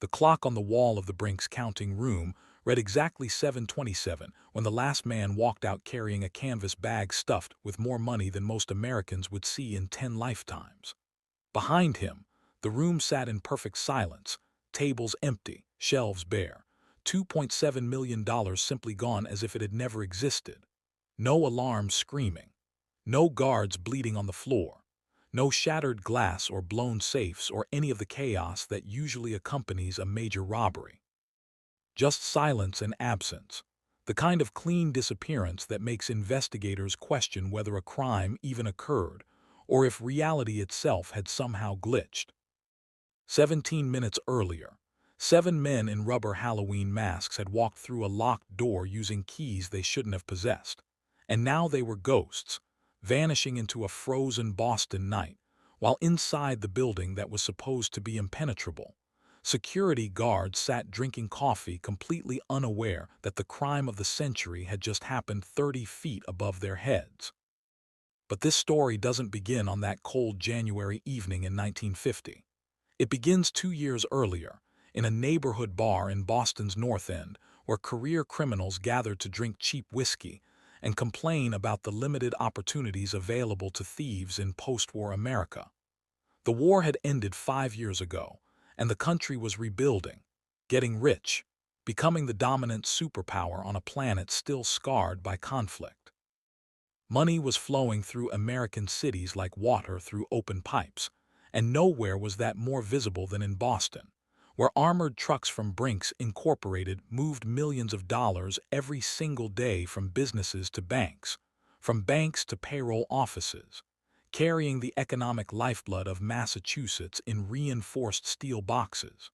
The clock on the wall of the Brinks counting room read exactly 7:27 when the last man walked out carrying a canvas bag stuffed with more money than most Americans would see in 10 lifetimes. Behind him, the room sat in perfect silence, tables empty, shelves bare, $2.7 million simply gone as if it had never existed. No alarms screaming, no guards bleeding on the floor, no shattered glass or blown safes or any of the chaos that usually accompanies a major robbery. Just silence and absence, the kind of clean disappearance that makes investigators question whether a crime even occurred or if reality itself had somehow glitched. 17 minutes earlier, 7 men in rubber Halloween masks had walked through a locked door using keys they shouldn't have possessed, and now they were ghosts, vanishing into a frozen Boston night, while inside the building that was supposed to be impenetrable, security guards sat drinking coffee completely unaware that the crime of the century had just happened 30 feet above their heads. But this story doesn't begin on that cold January evening in 1950. It begins 2 years earlier, in a neighborhood bar in Boston's North End, where career criminals gather to drink cheap whiskey and complain about the limited opportunities available to thieves in post-war America. The war had ended 5 years ago, and the country was rebuilding, getting rich, becoming the dominant superpower on a planet still scarred by conflict. Money was flowing through American cities like water through open pipes, and nowhere was that more visible than in Boston, where armored trucks from Brinks Incorporated moved millions of dollars every single day from businesses to banks, from banks to payroll offices, carrying the economic lifeblood of Massachusetts in reinforced steel boxes.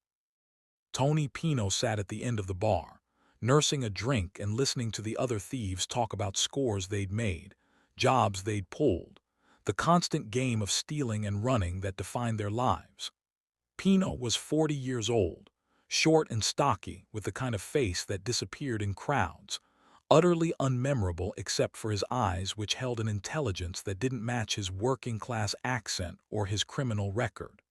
Tony Pino sat at the end of the bar, nursing a drink and listening to the other thieves talk about scores they'd made, jobs they'd pulled, the constant game of stealing and running that defined their lives. Pino was 40 years old, short and stocky, with the kind of face that disappeared in crowds, utterly unmemorable except for his eyes, which held an intelligence that didn't match his working-class accent or his criminal record.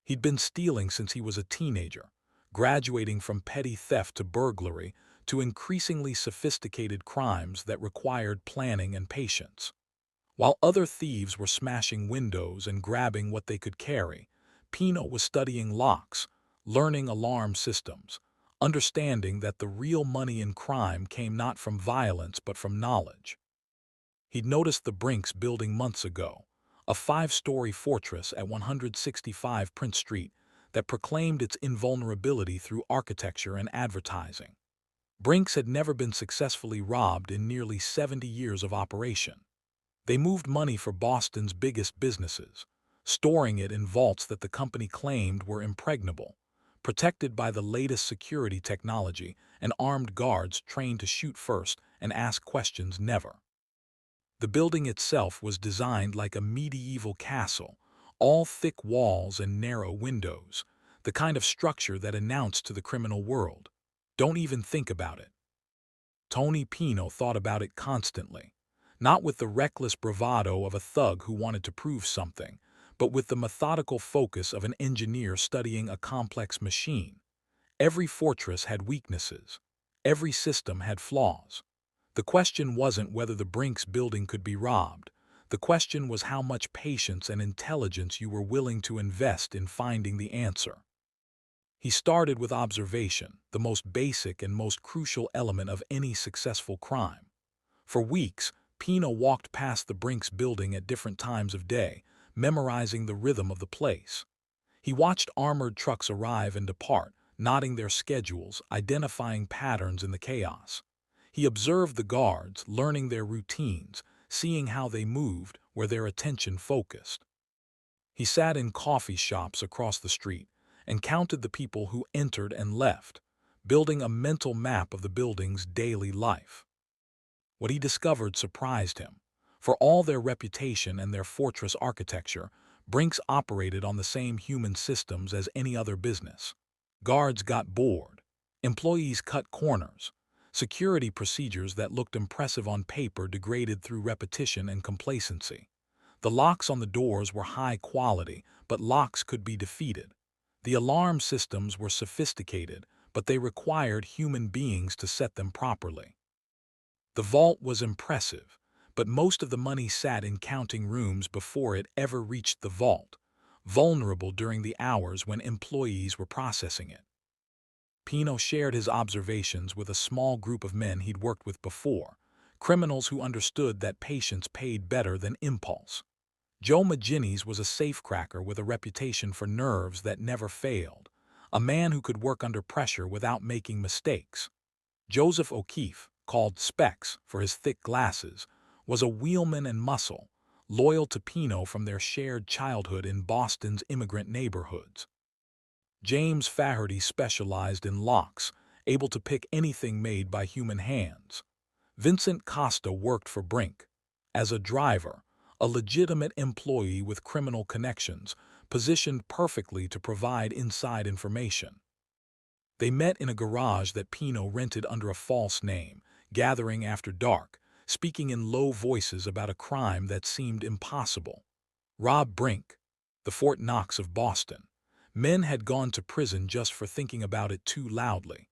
He'd been stealing since he was a teenager, graduating from petty theft to burglary to increasingly sophisticated crimes that required planning and patience. While other thieves were smashing windows and grabbing what they could carry, Pino was studying locks, learning alarm systems, understanding that the real money in crime came not from violence but from knowledge. He'd noticed the Brinks building months ago, a 5-story fortress at 165 Prince Street that proclaimed its invulnerability through architecture and advertising. Brinks had never been successfully robbed in nearly 70 years of operation. They moved money for Boston's biggest businesses, storing it in vaults that the company claimed were impregnable, protected by the latest security technology and armed guards trained to shoot first and ask questions never. The building itself was designed like a medieval castle, all thick walls and narrow windows, the kind of structure that announced to the criminal world, "Don't even think about it." Tony Pino thought about it constantly, not with the reckless bravado of a thug who wanted to prove something, but with the methodical focus of an engineer studying a complex machine. Every fortress had weaknesses. Every system had flaws. The question wasn't whether the Brinks building could be robbed. The question was how much patience and intelligence you were willing to invest in finding the answer. He started with observation, the most basic and most crucial element of any successful crime. For weeks, Pino walked past the Brinks building at different times of day, memorizing the rhythm of the place. He watched armored trucks arrive and depart, noting their schedules, identifying patterns in the chaos. He observed the guards, learning their routines, seeing how they moved, where their attention focused. He sat in coffee shops across the street and counted the people who entered and left, building a mental map of the building's daily life. What he discovered surprised him. For all their reputation and their fortress architecture, Brinks operated on the same human systems as any other business. Guards got bored. Employees cut corners. Security procedures that looked impressive on paper degraded through repetition and complacency. The locks on the doors were high quality, but locks could be defeated. The alarm systems were sophisticated, but they required human beings to set them properly. The vault was impressive, but most of the money sat in counting rooms before it ever reached the vault, vulnerable during the hours when employees were processing it. Pino shared his observations with a small group of men he'd worked with before, criminals who understood that patience paid better than impulse. Joe Maginnis was a safecracker with a reputation for nerves that never failed, a man who could work under pressure without making mistakes. Joseph O'Keefe, called Specs for his thick glasses, was a wheelman and muscle, loyal to Pino from their shared childhood in Boston's immigrant neighborhoods. James Faherty specialized in locks, able to pick anything made by human hands. Vincent Costa worked for Brink. As a driver, a legitimate employee with criminal connections, positioned perfectly to provide inside information. They met in a garage that Pino rented under a false name, gathering after dark, speaking in low voices about a crime that seemed impossible. Rob Brink, the Fort Knox of Boston. Men had gone to prison just for thinking about it too loudly.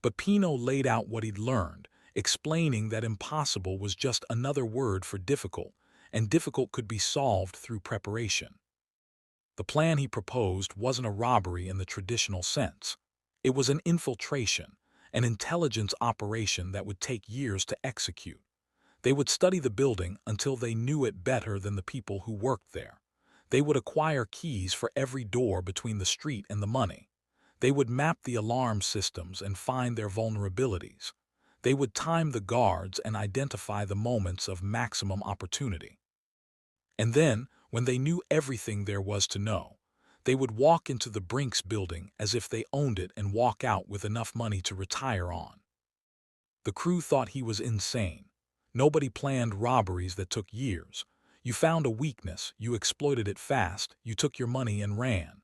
But Pino laid out what he'd learned, explaining that impossible was just another word for difficult, and difficult could be solved through preparation. The plan he proposed wasn't a robbery in the traditional sense. It was an infiltration, an intelligence operation that would take years to execute. They would study the building until they knew it better than the people who worked there. They would acquire keys for every door between the street and the money. They would map the alarm systems and find their vulnerabilities. They would time the guards and identify the moments of maximum opportunity. And then, when they knew everything there was to know, they would walk into the Brinks building as if they owned it and walk out with enough money to retire on. The crew thought he was insane. Nobody planned robberies that took years. You found a weakness, you exploited it fast, you took your money and ran.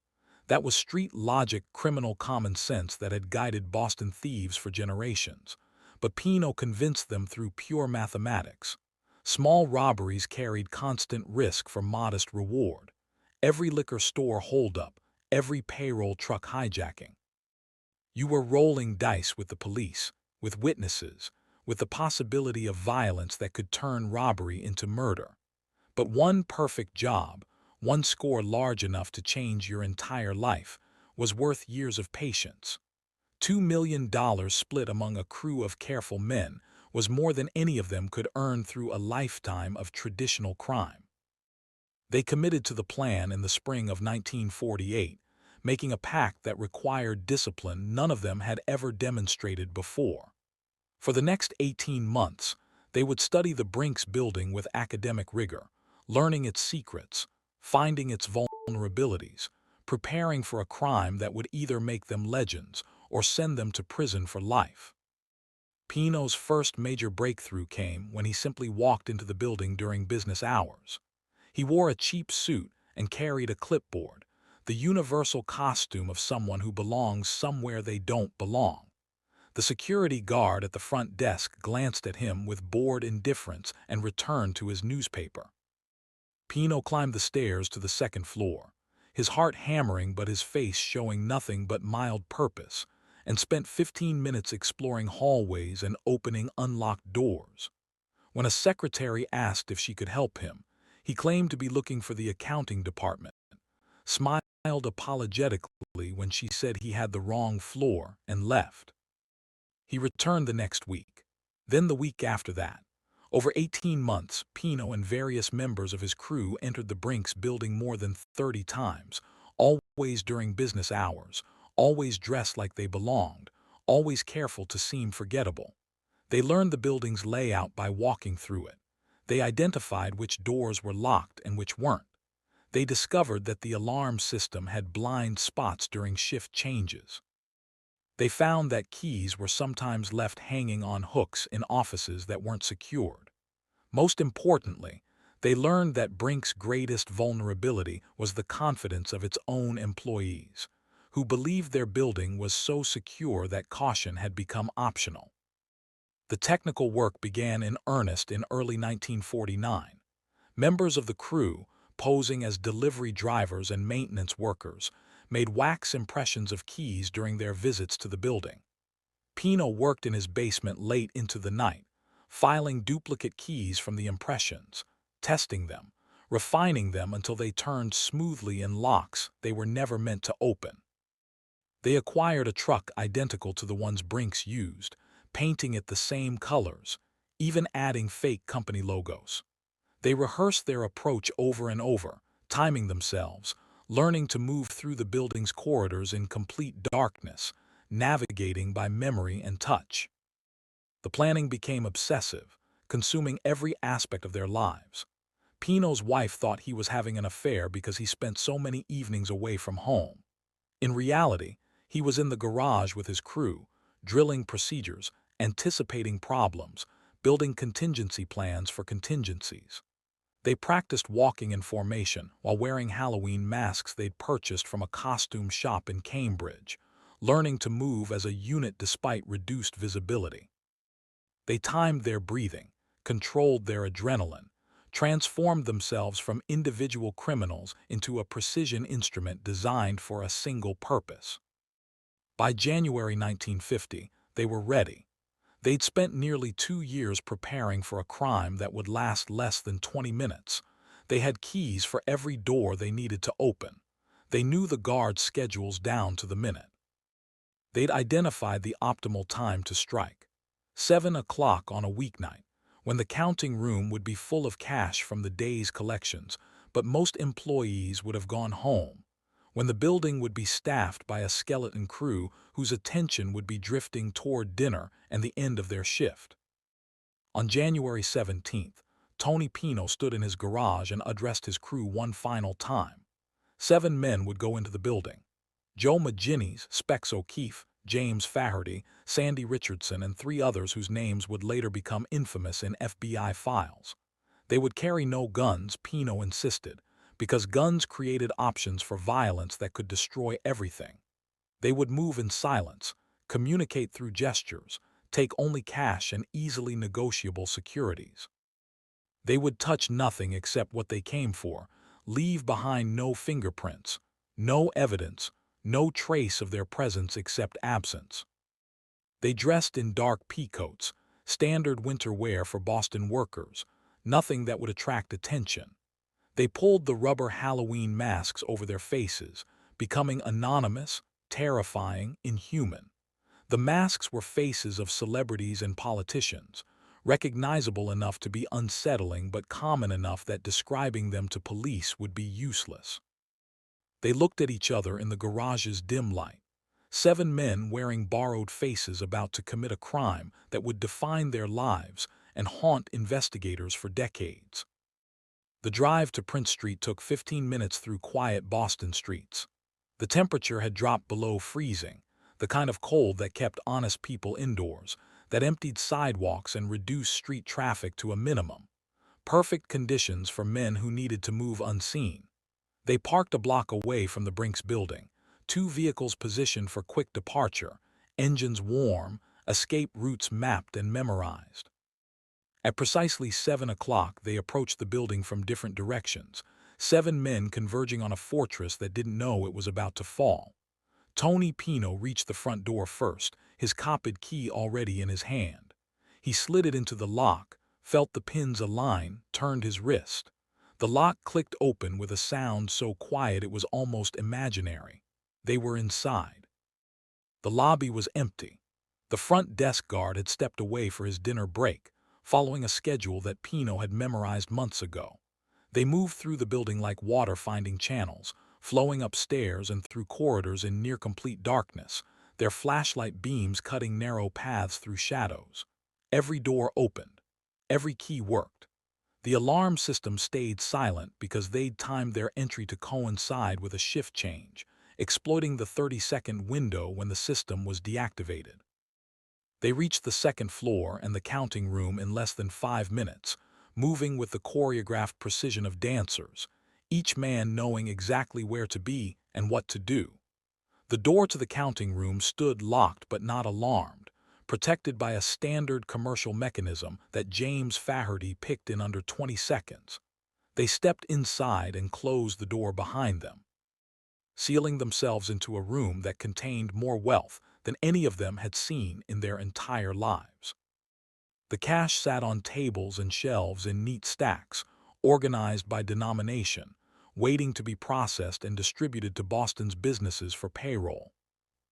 That was street logic, criminal common sense that had guided Boston thieves for generations. But Pino convinced them through pure mathematics. Small robberies carried constant risk for modest reward. Every liquor store holdup, every payroll truck hijacking. You were rolling dice with the police, with witnesses, with the possibility of violence that could turn robbery into murder. But one perfect job, one score large enough to change your entire life, was worth years of patience. $2 million split among a crew of careful men was more than any of them could earn through a lifetime of traditional crime. They committed to the plan in the spring of 1948, making a pact that required discipline none of them had ever demonstrated before. For the next 18 months, they would study the Brinks building with academic rigor, learning its secrets, finding its vulnerabilities, preparing for a crime that would either make them legends or send them to prison for life. Pino's first major breakthrough came when he simply walked into the building during business hours. He wore a cheap suit and carried a clipboard, the universal costume of someone who belongs somewhere they don't belong. The security guard at the front desk glanced at him with bored indifference and returned to his newspaper. Pino climbed the stairs to the second floor, his heart hammering but his face showing nothing but mild purpose, and spent 15 minutes exploring hallways and opening unlocked doors. When a secretary asked if she could help him, he claimed to be looking for the accounting department, smiled apologetically when she said he had the wrong floor, and left. He returned the next week, then the week after that. Over 18 months, Pino and various members of his crew entered the Brinks building more than 30 times, always during business hours, always dressed like they belonged, always careful to seem forgettable. They learned the building's layout by walking through it. They identified which doors were locked and which weren't. They discovered that the alarm system had blind spots during shift changes. They found that keys were sometimes left hanging on hooks in offices that weren't secured. Most importantly, they learned that Brink's greatest vulnerability was the confidence of its own employees, who believed their building was so secure that caution had become optional. The technical work began in earnest in early 1949. Members of the crew, posing as delivery drivers and maintenance workers, made wax impressions of keys during their visits to the building. Pino worked in his basement late into the night, filing duplicate keys from the impressions, testing them, refining them until they turned smoothly in locks they were never meant to open. They acquired a truck identical to the ones Brinks used, painting it the same colors, even adding fake company logos. They rehearsed their approach over and over, timing themselves, learning to move through the building's corridors in complete darkness, navigating by memory and touch. The planning became obsessive, consuming every aspect of their lives. Pino's wife thought he was having an affair because he spent so many evenings away from home. In reality, he was in the garage with his crew, drilling procedures, anticipating problems, building contingency plans for contingencies. They practiced walking in formation while wearing Halloween masks they'd purchased from a costume shop in Cambridge, learning to move as a unit despite reduced visibility. They timed their breathing, controlled their adrenaline, transformed themselves from individual criminals into a precision instrument designed for a single purpose. By January 1950, they were ready. They'd spent nearly 2 years preparing for a crime that would last less than 20 minutes. They had keys for every door they needed to open. They knew the guards' schedules down to the minute. They'd identified the optimal time to strike. 7 o'clock on a weeknight, when the counting room would be full of cash from the day's collections, but most employees would have gone home. When the building would be staffed by a skeleton crew whose attention would be drifting toward dinner and the end of their shift. On January 17th, Tony Pino stood in his garage and addressed his crew one final time. 7 men would go into the building. Joe McGinnis, Specs O'Keefe, James Faherty, Sandy Richardson, and 3 others whose names would later become infamous in FBI files. They would carry no guns, Pino insisted, because guns created options for violence that could destroy everything. They would move in silence, communicate through gestures, take only cash and easily negotiable securities. They would touch nothing except what they came for, leave behind no fingerprints, no evidence, no trace of their presence except absence. They dressed in dark peacoats, standard winter wear for Boston workers, nothing that would attract attention. They pulled the rubber Halloween masks over their faces, becoming anonymous, terrifying, inhuman. The masks were faces of celebrities and politicians, recognizable enough to be unsettling but common enough that describing them to police would be useless. They looked at each other in the garage's dim light. 7 men wearing borrowed faces about to commit a crime that would define their lives and haunt investigators for decades. The drive to Prince Street took 15 minutes through quiet Boston streets. The temperature had dropped below freezing, the kind of cold that kept honest people indoors, that emptied sidewalks and reduced street traffic to a minimum. Perfect conditions for men who needed to move unseen. They parked a block away from the Brinks building, 2 vehicles positioned for quick departure, engines warm, escape routes mapped and memorized. At precisely 7 o'clock, they approached the building from different directions, 7 men converging on a fortress that didn't know it was about to fall. Tony Pino reached the front door first, his copied key already in his hand. He slid it into the lock, felt the pins align, turned his wrist. The lock clicked open with a sound so quiet it was almost imaginary. They were inside. The lobby was empty. The front desk guard had stepped away for his dinner break, following a schedule that Pino had memorized months ago. They moved through the building like water finding channels, flowing upstairs and through corridors in near-complete darkness, their flashlight beams cutting narrow paths through shadows. Every door opened. Every key worked. The alarm system stayed silent because they'd timed their entry to coincide with a shift change, exploiting the 30-second window when the system was deactivated. They reached the 2nd floor and the counting room in less than 5 minutes, moving with the choreographed precision of dancers, each man knowing exactly where to be and what to do. The door to the counting room stood locked but not alarmed, protected by a standard commercial mechanism that James Faherty picked in under 20 seconds. They stepped inside and closed the door behind them. sealing themselves into a room that contained more wealth than any of them had seen in their entire lives. The cash sat on tables and shelves in neat stacks, organized by denomination, waiting to be processed and distributed to Boston's businesses for payroll.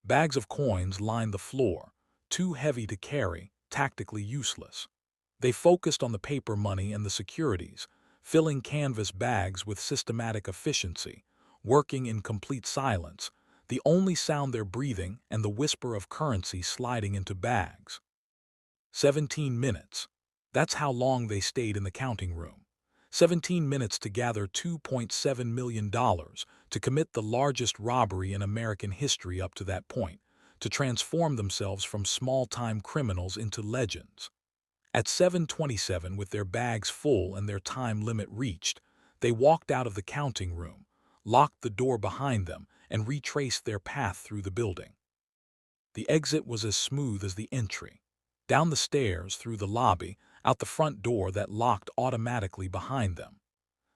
Bags of coins lined the floor, too heavy to carry, tactically useless. They focused on the paper money and the securities, filling canvas bags with systematic efficiency, working in complete silence, the only sound their breathing and the whisper of currency sliding into bags. 17 minutes. That's how long they stayed in the counting room. 17 minutes to gather $2.7 million, to commit the largest robbery in American history up to that point, to transform themselves from small-time criminals into legends. At 7:27, with their bags full and their time limit reached, they walked out of the counting room, locked the door behind them, and retraced their path through the building. The exit was as smooth as the entry. Down the stairs, through the lobby, out the front door that locked automatically behind them.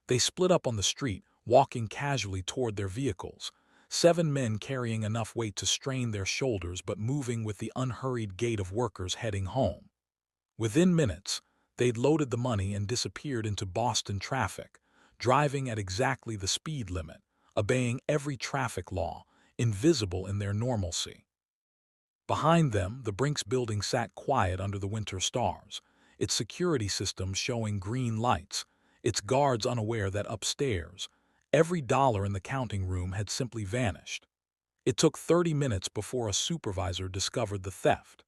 They split up on the street, walking casually toward their vehicles, 7 men carrying enough weight to strain their shoulders but moving with the unhurried gait of workers heading home. Within minutes, they'd loaded the money and disappeared into Boston traffic, driving at exactly the speed limit, obeying every traffic law, invisible in their normalcy. Behind them, the Brinks building sat quiet under the winter stars, its security systems showing green lights, its guards unaware that upstairs, every dollar in the counting room had simply vanished. It took 30 minutes before a supervisor discovered the theft.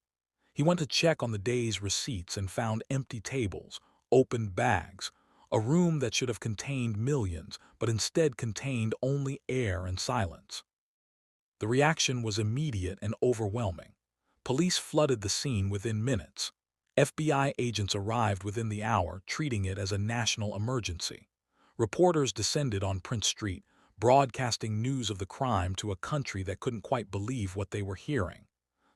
He went to check on the day's receipts and found empty tables, opened bags, a room that should have contained millions but instead contained only air and silence. The reaction was immediate and overwhelming. Police flooded the scene within minutes. FBI agents arrived within the hour, treating it as a national emergency. Reporters descended on Prince Street, broadcasting news of the crime to a country that couldn't quite believe what they were hearing.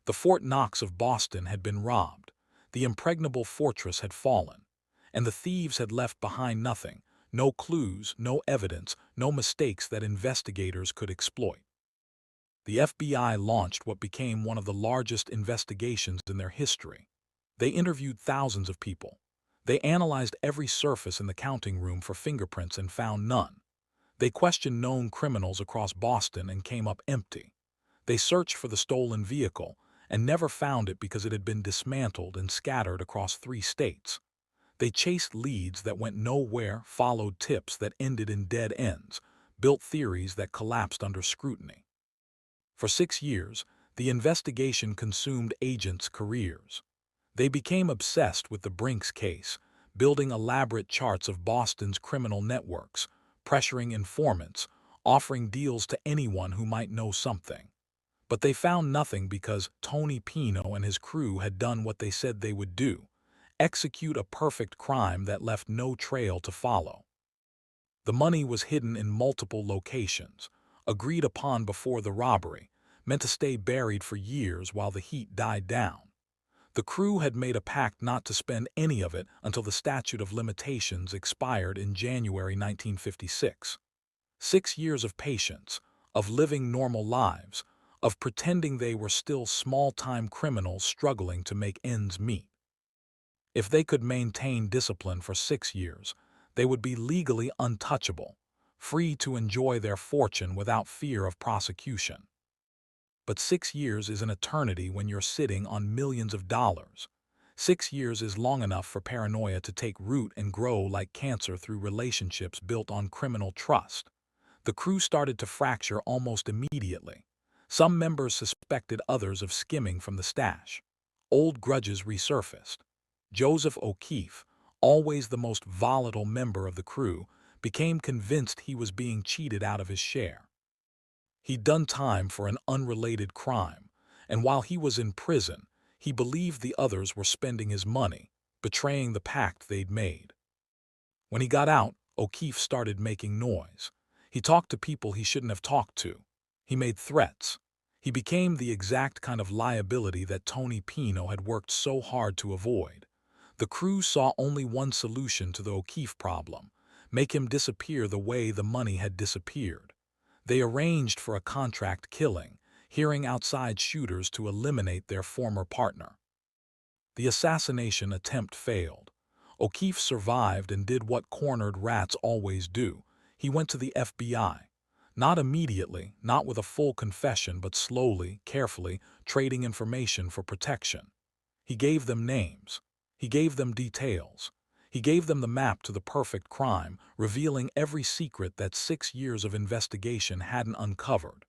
The Fort Knox of Boston had been robbed. The impregnable fortress had fallen. And the thieves had left behind nothing, no clues, no evidence, no mistakes that investigators could exploit. The FBI launched what became one of the largest investigations in their history. They interviewed thousands of people. They analyzed every surface in the counting room for fingerprints and found none. They questioned known criminals across Boston and came up empty. They searched for the stolen vehicle and never found it because it had been dismantled and scattered across 3 states. They chased leads that went nowhere, followed tips that ended in dead ends, built theories that collapsed under scrutiny. For 6 years, the investigation consumed agents' careers. They became obsessed with the Brinks case, building elaborate charts of Boston's criminal networks, pressuring informants, offering deals to anyone who might know something. But they found nothing because Tony Pino and his crew had done what they said they would do: execute a perfect crime that left no trail to follow. The money was hidden in multiple locations, agreed upon before the robbery, meant to stay buried for years while the heat died down. The crew had made a pact not to spend any of it until the statute of limitations expired in January 1956. 6 years of patience, of living normal lives, of pretending they were still small-time criminals struggling to make ends meet. If they could maintain discipline for 6 years, they would be legally untouchable, free to enjoy their fortune without fear of prosecution. But 6 years is an eternity when you're sitting on millions of dollars. 6 years is long enough for paranoia to take root and grow like cancer through relationships built on criminal trust. The crew started to fracture almost immediately. Some members suspected others of skimming from the stash. Old grudges resurfaced. Joseph O'Keefe, always the most volatile member of the crew, became convinced he was being cheated out of his share. He'd done time for an unrelated crime, and while he was in prison, he believed the others were spending his money, betraying the pact they'd made. When he got out, O'Keefe started making noise. He talked to people he shouldn't have talked to. He made threats. He became the exact kind of liability that Tony Pino had worked so hard to avoid. The crew saw only one solution to the O'Keefe problem: make him disappear the way the money had disappeared. They arranged for a contract killing, hearing outside shooters to eliminate their former partner. The assassination attempt failed. O'Keefe survived and did what cornered rats always do. He went to the FBI. Not immediately, not with a full confession, but slowly, carefully, trading information for protection. He gave them names. He gave them details. He gave them the map to the perfect crime, revealing every secret that 6 years of investigation hadn't uncovered.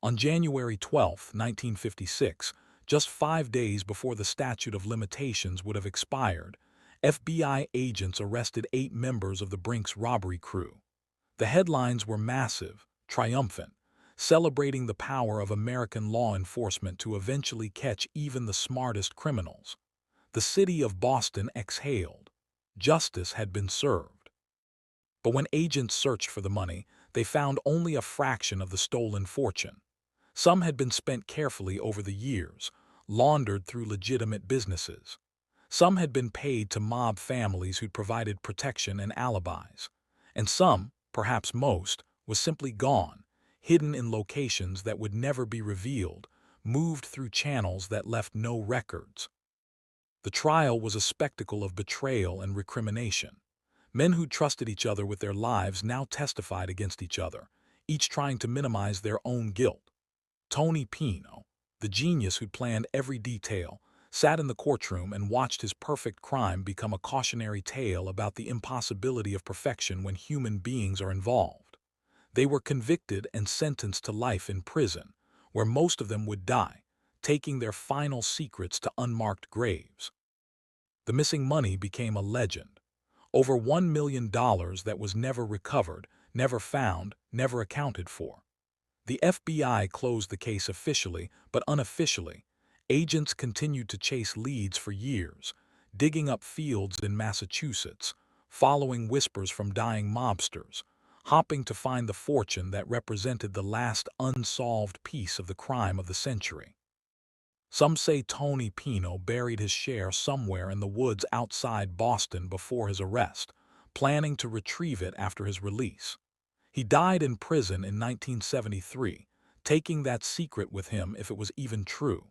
On January 12, 1956, just 5 days before the statute of limitations would have expired, FBI agents arrested 8 members of the Brinks robbery crew. The headlines were massive, triumphant, celebrating the power of American law enforcement to eventually catch even the smartest criminals. The city of Boston exhaled. Justice had been served. But when agents searched for the money, they found only a fraction of the stolen fortune. Some had been spent carefully over the years, laundered through legitimate businesses. Some had been paid to mob families who'd provided protection and alibis. And some, perhaps most, was simply gone, hidden in locations that would never be revealed, moved through channels that left no records. The trial was a spectacle of betrayal and recrimination. Men who trusted each other with their lives now testified against each other, each trying to minimize their own guilt. Tony Pino, the genius who'd planned every detail, sat in the courtroom and watched his perfect crime become a cautionary tale about the impossibility of perfection when human beings are involved. They were convicted and sentenced to life in prison, where most of them would die, taking their final secrets to unmarked graves. The missing money became a legend. Over $1 million that was never recovered, never found, never accounted for. The FBI closed the case officially, but unofficially. Agents continued to chase leads for years, digging up fields in Massachusetts, following whispers from dying mobsters, hopping to find the fortune that represented the last unsolved piece of the crime of the century. Some say Tony Pino buried his share somewhere in the woods outside Boston before his arrest, planning to retrieve it after his release. He died in prison in 1973, taking that secret with him if it was even true.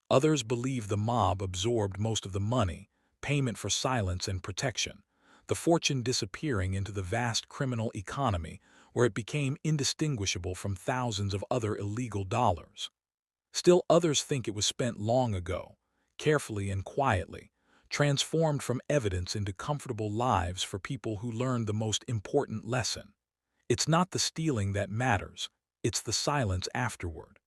Others believe the mob absorbed most of the money, payment for silence and protection, the fortune disappearing into the vast criminal economy where it became indistinguishable from thousands of other illegal dollars. Still others think it was spent long ago, carefully and quietly, transformed from evidence into comfortable lives for people who learned the most important lesson. It's not the stealing that matters, it's the silence afterward.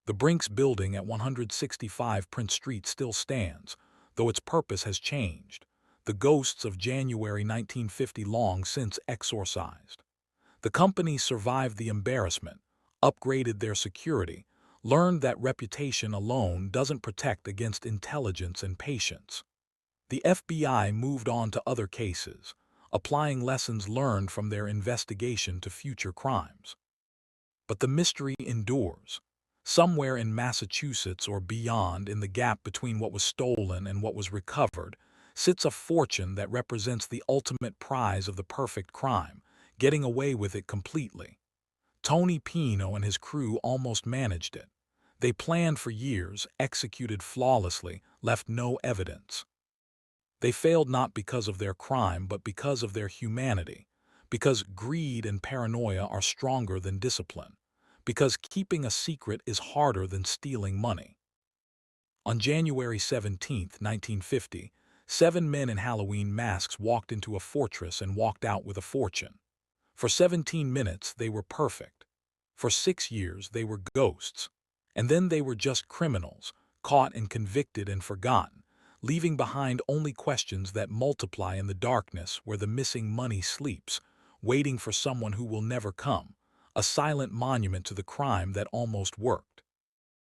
The Brinks building at 165 Prince Street still stands, though its purpose has changed. The ghosts of January 1950 long since exorcised. The company survived the embarrassment, upgraded their security, learned that reputation alone doesn't protect against intelligence and patience. The FBI moved on to other cases, applying lessons learned from their investigation to future crimes. But the mystery endures. Somewhere in Massachusetts or beyond, in the gap between what was stolen and what was recovered, sits a fortune that represents the ultimate prize of the perfect crime, getting away with it completely. Tony Pino and his crew almost managed it. They planned for years, executed flawlessly, left no evidence. They failed not because of their crime, but because of their humanity, because greed and paranoia are stronger than discipline, because keeping a secret is harder than stealing money. On January 17, 1950, 7 men in Halloween masks walked into a fortress and walked out with a fortune. For 17 minutes, they were perfect. For 6 years, they were ghosts. And then they were just criminals, caught and convicted and forgotten, leaving behind only questions that multiply in the darkness where the missing money sleeps, waiting for someone who will never come, a silent monument to the crime that almost worked.